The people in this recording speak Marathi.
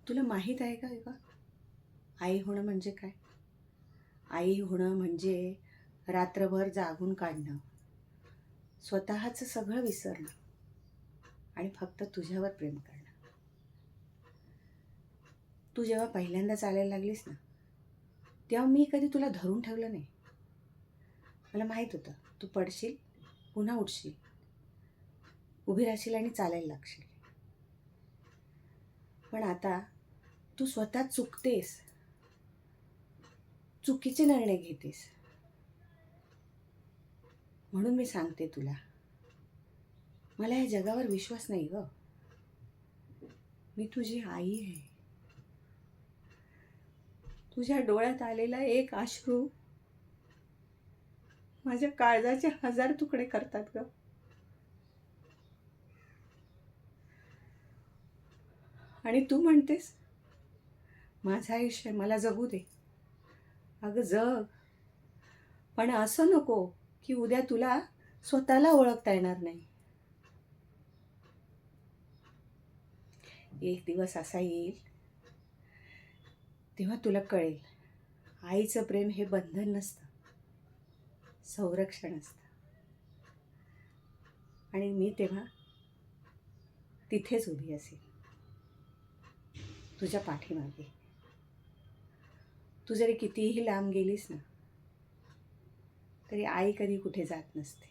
तुला माहीत आहे का आई होणं म्हणजे काय? आई होणं म्हणजे रात्रभर जागून काढणं, स्वतःचं सगळं विसरणं आणि फक्त तुझ्यावर प्रेम करणं. तू जेव्हा पहिल्यांदा चालायला लागलीस ना, तेव्हा मी कधी तुला धरून ठेवलं नाही. मला माहीत होतं तू पडशील, पुन्हा उठशील, उभी राहशील आणि चालायला लागशील. पण आता तू स्वतः चुकतेस, चुकीचे निर्णय घेतेस. म्हणून मी सांगते तुला, मला या जगावर विश्वास नाही ग. मी तुझी आई आहे. तुझ्या डोळ्यात आलेला एक अश्रू माझ्या काळजाचे 1000 तुकडे करतात ग. आणि तू म्हणतेस माझं आयुष्य मला जगू दे. अगं जग, पण असं नको की उद्या तुला स्वतःला ओळखता येणार नाही. एक दिवस असा येईल तेव्हा तुला कळेल, आईचं प्रेम हे बंधन नसतं, संरक्षण असतं. आणि मी तेव्हा तिथेच उभी असेल, तुझ्या पाठीमागे. तू जरी कितीही लांब गेलीस ना, तरी आई कधी कुठे जात नसते.